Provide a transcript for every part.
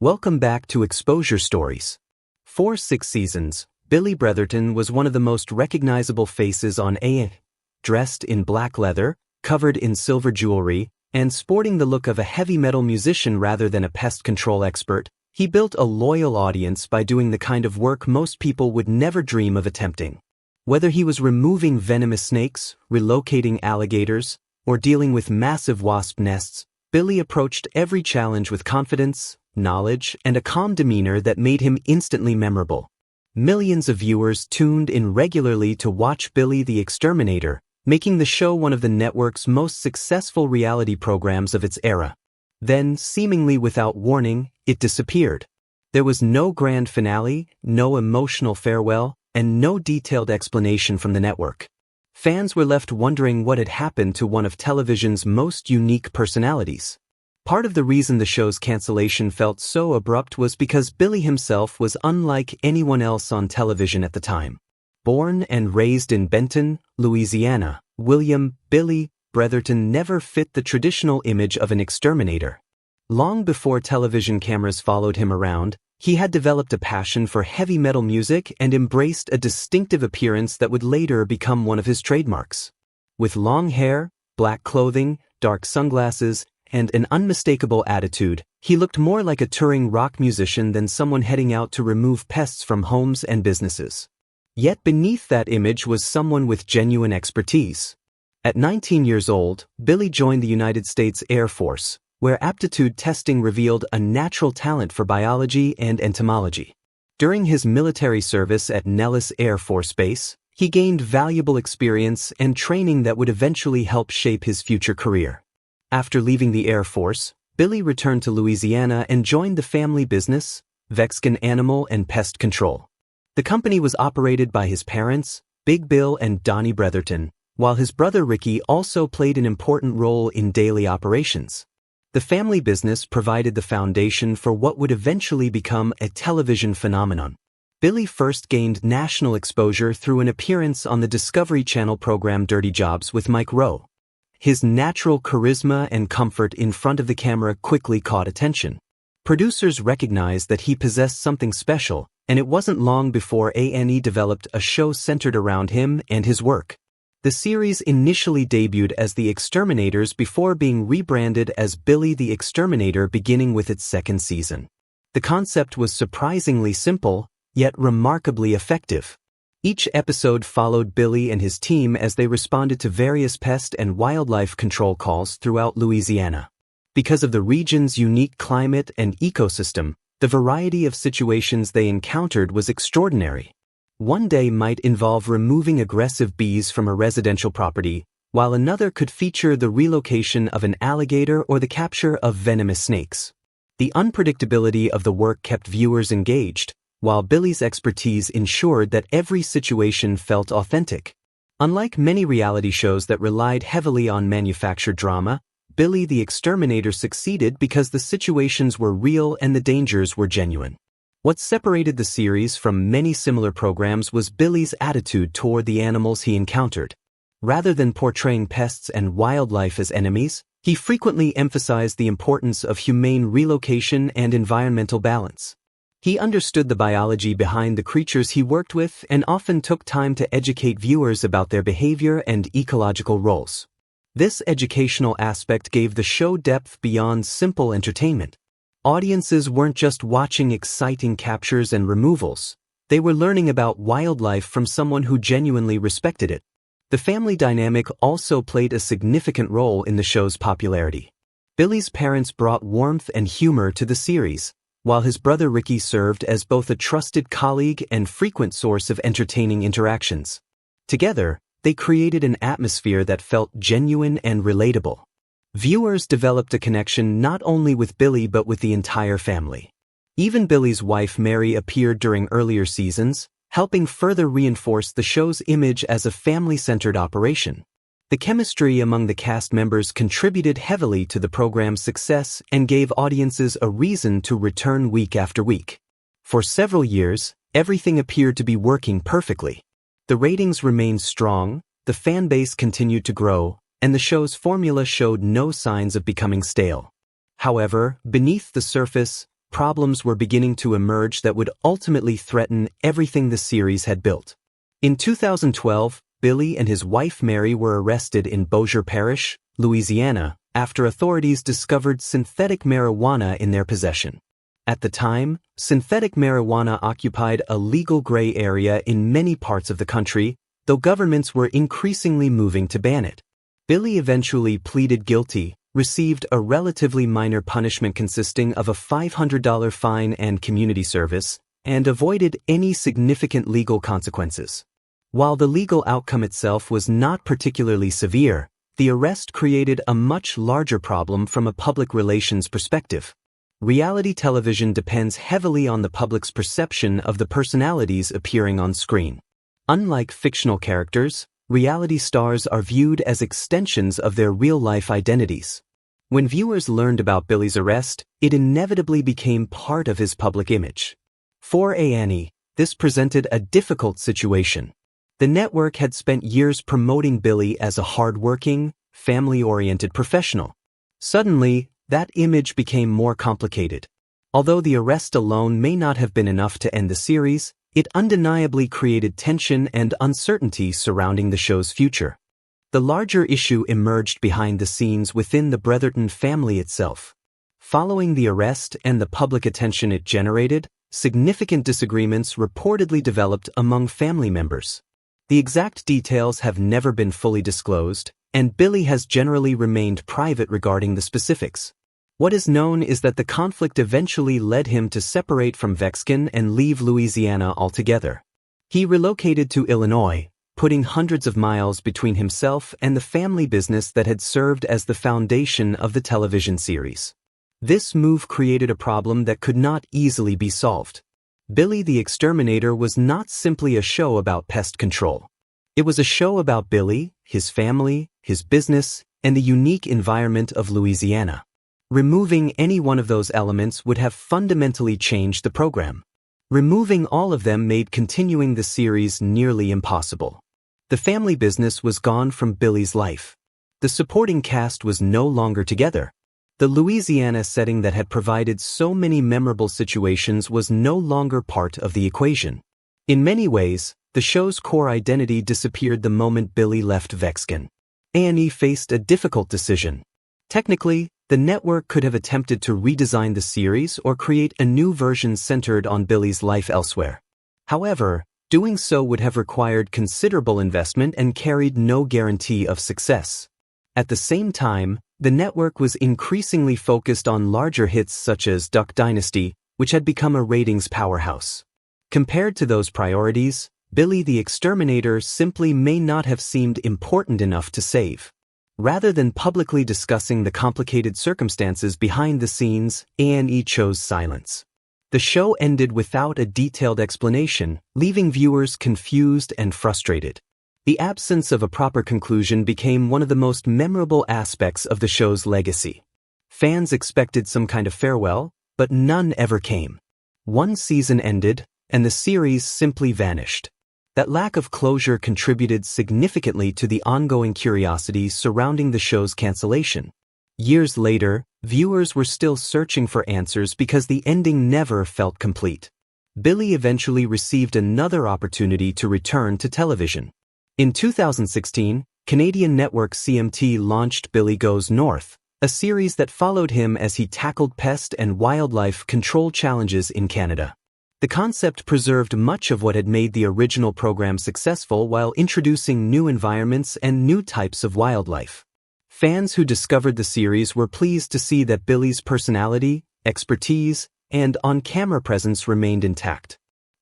Welcome back to Exposure Stories. For 6 seasons, Billy Bretherton was one of the most recognizable faces on A. Dressed in black leather, covered in silver jewelry, and sporting the look of a heavy metal musician rather than a pest control expert, he built a loyal audience by doing the kind of work most people would never dream of attempting. Whether he was removing venomous snakes, relocating alligators, or dealing with massive wasp nests, Billy approached every challenge with confidence, knowledge, and a calm demeanor that made him instantly memorable. Millions of viewers tuned in regularly to watch Billy the Exterminator, making the show one of the network's most successful reality programs of its era. Then, seemingly without warning, it disappeared. There was no grand finale, no emotional farewell, and no detailed explanation from the network. Fans were left wondering what had happened to one of television's most unique personalities. Part of the reason the show's cancellation felt so abrupt was because Billy himself was unlike anyone else on television at the time. Born and raised in Benton, Louisiana, William "Billy" Bretherton never fit the traditional image of an exterminator. Long before television cameras followed him around, he had developed a passion for heavy metal music and embraced a distinctive appearance that would later become one of his trademarks. With long hair, black clothing, dark sunglasses, and an unmistakable attitude, he looked more like a touring rock musician than someone heading out to remove pests from homes and businesses. Yet beneath that image was someone with genuine expertise. At 19 years old, Billy joined the United States Air Force, where aptitude testing revealed a natural talent for biology and entomology. During his military service at Nellis Air Force Base, he gained valuable experience and training that would eventually help shape his future career. After leaving the Air Force, Billy returned to Louisiana and joined the family business, Vexcan Animal and Pest Control. The company was operated by his parents, Big Bill and Donnie Bretherton, while his brother Ricky also played an important role in daily operations. The family business provided the foundation for what would eventually become a television phenomenon. Billy first gained national exposure through an appearance on the Discovery Channel program Dirty Jobs with Mike Rowe. His natural charisma and comfort in front of the camera quickly caught attention. Producers recognized that he possessed something special, and it wasn't long before A&E developed a show centered around him and his work. The series initially debuted as The Exterminators before being rebranded as Billy the Exterminator beginning with its 2nd season. The concept was surprisingly simple, yet remarkably effective. Each episode followed Billy and his team as they responded to various pest and wildlife control calls throughout Louisiana. Because of the region's unique climate and ecosystem, the variety of situations they encountered was extraordinary. One day might involve removing aggressive bees from a residential property, while another could feature the relocation of an alligator or the capture of venomous snakes. The unpredictability of the work kept viewers engaged, while Billy's expertise ensured that every situation felt authentic. Unlike many reality shows that relied heavily on manufactured drama, Billy the Exterminator succeeded because the situations were real and the dangers were genuine. What separated the series from many similar programs was Billy's attitude toward the animals he encountered. Rather than portraying pests and wildlife as enemies, he frequently emphasized the importance of humane relocation and environmental balance. He understood the biology behind the creatures he worked with and often took time to educate viewers about their behavior and ecological roles. This educational aspect gave the show depth beyond simple entertainment. Audiences weren't just watching exciting captures and removals, they were learning about wildlife from someone who genuinely respected it. The family dynamic also played a significant role in the show's popularity. Billy's parents brought warmth and humor to the series, while his brother Ricky served as both a trusted colleague and frequent source of entertaining interactions. Together, they created an atmosphere that felt genuine and relatable. Viewers developed a connection not only with Billy but with the entire family. Even Billy's wife Mary appeared during earlier seasons, helping further reinforce the show's image as a family-centered operation. The chemistry among the cast members contributed heavily to the program's success and gave audiences a reason to return week after week. For several years, everything appeared to be working perfectly. The ratings remained strong, the fan base continued to grow, and the show's formula showed no signs of becoming stale. However, beneath the surface, problems were beginning to emerge that would ultimately threaten everything the series had built. In 2012, Billy and his wife Mary were arrested in Bossier Parish, Louisiana, after authorities discovered synthetic marijuana in their possession. At the time, synthetic marijuana occupied a legal gray area in many parts of the country, though governments were increasingly moving to ban it. Billy eventually pleaded guilty, received a relatively minor punishment consisting of a $500 fine and community service, and avoided any significant legal consequences. While the legal outcome itself was not particularly severe, the arrest created a much larger problem from a public relations perspective. Reality television depends heavily on the public's perception of the personalities appearing on screen. Unlike fictional characters, reality stars are viewed as extensions of their real-life identities. When viewers learned about Billy's arrest, it inevitably became part of his public image. For A&E, this presented a difficult situation. The network had spent years promoting Billy as a hard-working, family-oriented professional. Suddenly, that image became more complicated. Although the arrest alone may not have been enough to end the series, it undeniably created tension and uncertainty surrounding the show's future. The larger issue emerged behind the scenes within the Bretherton family itself. Following the arrest and the public attention it generated, significant disagreements reportedly developed among family members. The exact details have never been fully disclosed, and Billy has generally remained private regarding the specifics. What is known is that the conflict eventually led him to separate from Vexkin and leave Louisiana altogether. He relocated to Illinois, putting hundreds of miles between himself and the family business that had served as the foundation of the television series. This move created a problem that could not easily be solved. Billy the Exterminator was not simply a show about pest control. It was a show about Billy, his family, his business, and the unique environment of Louisiana. Removing any one of those elements would have fundamentally changed the program. Removing all of them made continuing the series nearly impossible. The family business was gone from Billy's life. The supporting cast was no longer together. The Louisiana setting that had provided so many memorable situations was no longer part of the equation. In many ways, the show's core identity disappeared the moment Billy left Vexkin. A&E faced a difficult decision. Technically, the network could have attempted to redesign the series or create a new version centered on Billy's life elsewhere. However, doing so would have required considerable investment and carried no guarantee of success. At the same time, the network was increasingly focused on larger hits such as Duck Dynasty, which had become a ratings powerhouse. Compared to those priorities, Billy the Exterminator simply may not have seemed important enough to save. Rather than publicly discussing the complicated circumstances behind the scenes, A&E chose silence. The show ended without a detailed explanation, leaving viewers confused and frustrated. The absence of a proper conclusion became one of the most memorable aspects of the show's legacy. Fans expected some kind of farewell, but none ever came. One season ended, and the series simply vanished. That lack of closure contributed significantly to the ongoing curiosity surrounding the show's cancellation. Years later, viewers were still searching for answers because the ending never felt complete. Billy eventually received another opportunity to return to television. In 2016, Canadian network CMT launched Billy Goes North, a series that followed him as he tackled pest and wildlife control challenges in Canada. The concept preserved much of what had made the original program successful while introducing new environments and new types of wildlife. Fans who discovered the series were pleased to see that Billy's personality, expertise, and on-camera presence remained intact.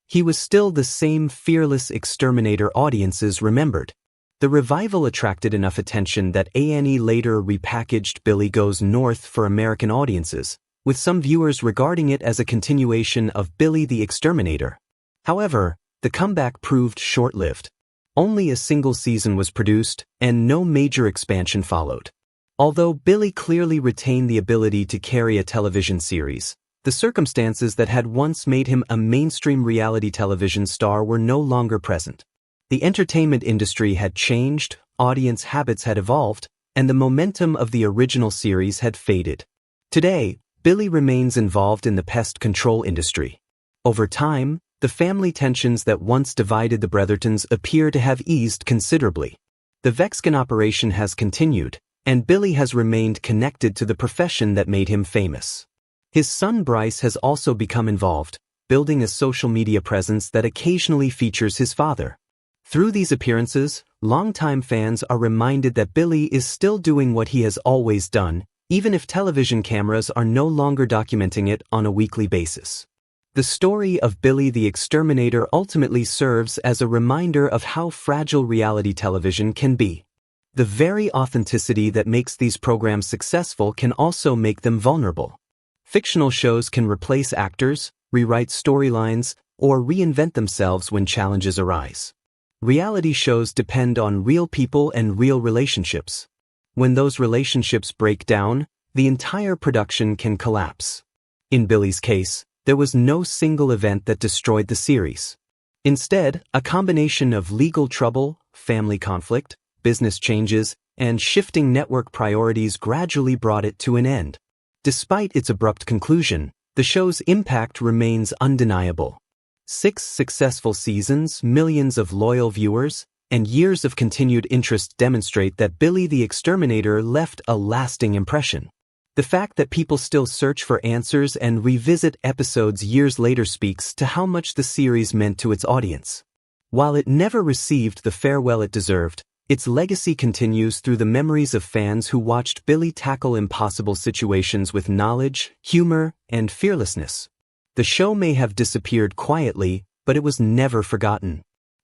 He was still the same fearless exterminator audiences remembered. The revival attracted enough attention that A&E later repackaged Billy Goes North for American audiences, with some viewers regarding it as a continuation of Billy the Exterminator. However, the comeback proved short-lived. Only a single season was produced, and no major expansion followed. Although Billy clearly retained the ability to carry a television series, the circumstances that had once made him a mainstream reality television star were no longer present. The entertainment industry had changed, audience habits had evolved, and the momentum of the original series had faded. Today, Billy remains involved in the pest control industry. Over time, the family tensions that once divided the Brethertons appear to have eased considerably. The Vexcan operation has continued, and Billy has remained connected to the profession that made him famous. His son Bryce has also become involved, building a social media presence that occasionally features his father. Through these appearances, longtime fans are reminded that Billy is still doing what he has always done, even if television cameras are no longer documenting it on a weekly basis. The story of Billy the Exterminator ultimately serves as a reminder of how fragile reality television can be. The very authenticity that makes these programs successful can also make them vulnerable. Fictional shows can replace actors, rewrite storylines, or reinvent themselves when challenges arise. Reality shows depend on real people and real relationships. When those relationships break down, the entire production can collapse. In Billy's case, there was no single event that destroyed the series. Instead, a combination of legal trouble, family conflict, business changes, and shifting network priorities gradually brought it to an end. Despite its abrupt conclusion, the show's impact remains undeniable. 6 successful seasons, millions of loyal viewers, and years of continued interest demonstrate that Billy the Exterminator left a lasting impression. The fact that people still search for answers and revisit episodes years later speaks to how much the series meant to its audience. While it never received the farewell it deserved, its legacy continues through the memories of fans who watched Billy tackle impossible situations with knowledge, humor, and fearlessness. The show may have disappeared quietly, but it was never forgotten.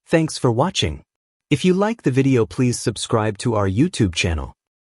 Thanks for watching. If you like the video, please subscribe to our YouTube channel.